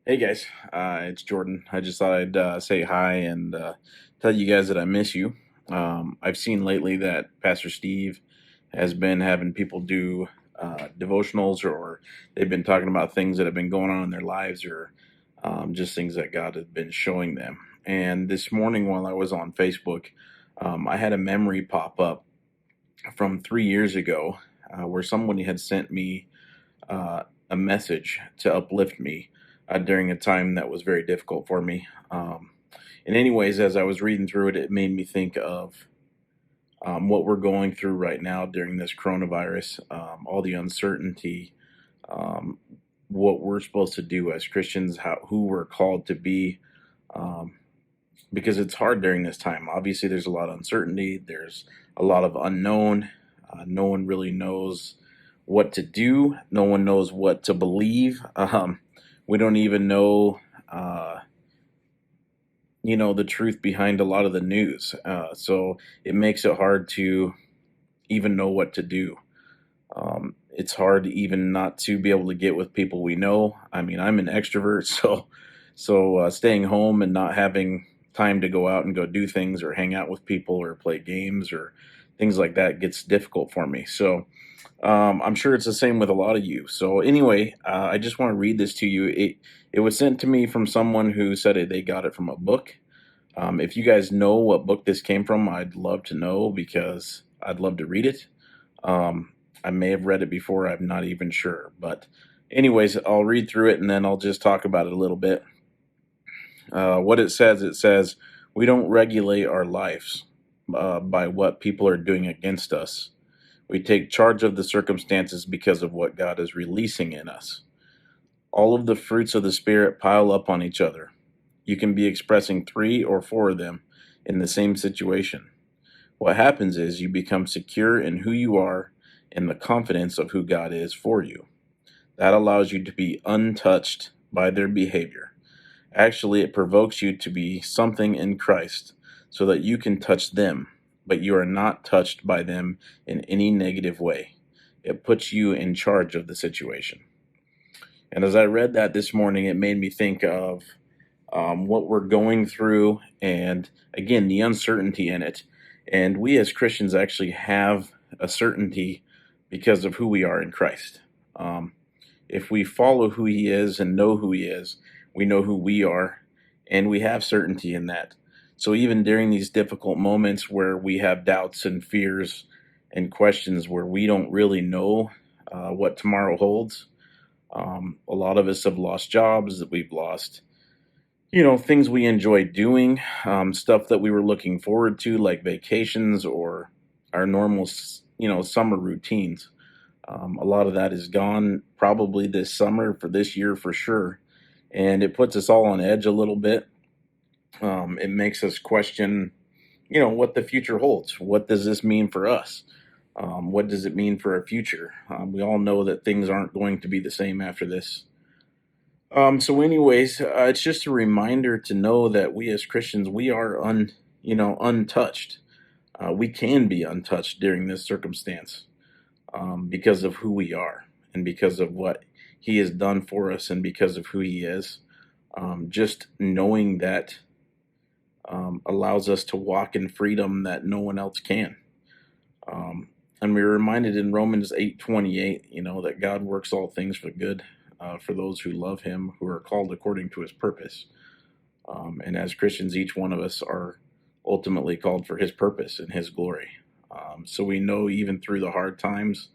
Hey guys, it's Jordan. I just thought I'd say hi and tell you guys that I miss you. I've seen lately that Pastor Steve has been having people do devotionals, or they've been talking about things that have been going on in their lives, or just things that God has been showing them. And this morning, while I was on Facebook, I had a memory pop up from 3 years ago where somebody had sent me a message to uplift me during a time that was very difficult for me. And anyways, as I was reading through it, it made me think of what we're going through right now during this coronavirus, all the uncertainty, um, what we're supposed to do as Christians, who we're called to be, um, because it's hard during this time. Obviously, there's a lot of uncertainty. There's a lot of unknown. No one really knows what to do. No one knows what to believe. We don't even know, uh, the truth behind a lot of the news. So it makes it hard to even know what to do. It's hard even not to be able to get with people we know. I mean, I'm an extrovert, so staying home and not having time to go out and go do things or hang out with people or play games or things like that gets difficult for me. So I'm sure it's the same with a lot of you. So anyway, I just want to read this to you. It was sent to me from someone who said they got it from a book. If you guys know what book this came from, I'd love to know because I'd love to read it. Um, I may have read it before, I'm not even sure. But, anyways, I'll read through it and then I'll just talk about it a little bit. What it says, we don't regulate our lives by what people are doing against us. We take charge of the circumstances because of what God is releasing in us. All of the fruits of the Spirit pile up on each other. You can be expressing three or four of them in the same situation. What happens is you become secure in who you are and the confidence of who God is for you. That allows you to be untouched by their behavior. Actually, it provokes you to be something in Christ so that you can touch them, but you are not touched by them in any negative way. It puts you in charge of the situation. And as I read that this morning, it made me think of what we're going through, and again, the uncertainty in it. And we as Christians actually have a certainty because of who we are in Christ. Um, if we follow who He is and know who He is, we know who we are, and we have certainty in that. So even during these difficult moments where we have doubts and fears and questions where we don't really know what tomorrow holds, a lot of us have lost jobs, that we've lost things we enjoy doing, stuff that we were looking forward to, like vacations or our normal, summer routines. A lot of that is gone probably this summer for this year for sure. And it puts us all on edge a little bit. It makes us question, what the future holds. What does this mean for us? What does it mean for our future? We all know that things aren't going to be the same after this. So, anyways, it's just a reminder to know that we as Christians, we are untouched. We can be untouched during this circumstance because of who we are and because of what He has done for us and because of who He is. Just knowing that allows us to walk in freedom that no one else can. Um, and we're reminded in Romans 8:28, that God works all things for good for those who love Him, who are called according to His purpose. And as Christians, each one of us are ultimately called for His purpose and His glory. So we know even through the hard times,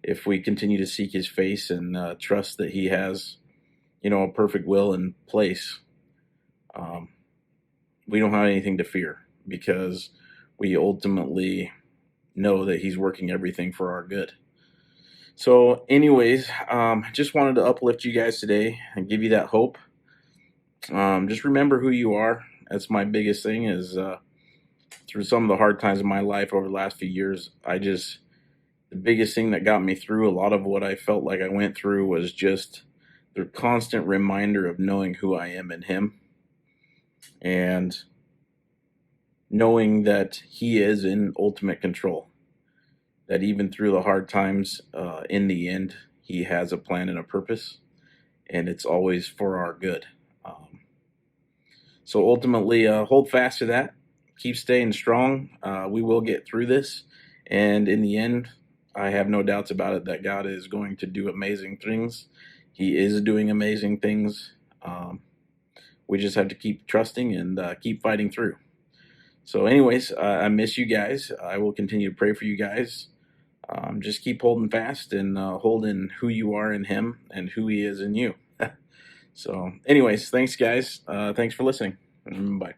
if we continue to seek His face and trust that He has, a perfect will in place, um, we don't have anything to fear because we ultimately know that He's working everything for our good. So, anyways, just wanted to uplift you guys today and give you that hope. Just remember who you are. That's my biggest thing. Is through some of the hard times in my life over the last few years, the biggest thing that got me through a lot of what I felt like I went through was just the constant reminder of knowing who I am in Him and knowing that He is in ultimate control. That even through the hard times, in the end, He has a plan and a purpose. and it's always for our good. Um, so ultimately, hold fast to that. Keep staying strong. We will get through this, and in the end, I have no doubts about it that God is going to do amazing things. He is doing amazing things. We just have to keep trusting and keep fighting through. So, anyways, I miss you guys. I will continue to pray for you guys. Just keep holding fast and holding who you are in Him and who He is in you. So, anyways, thanks, guys. Thanks for listening. Bye.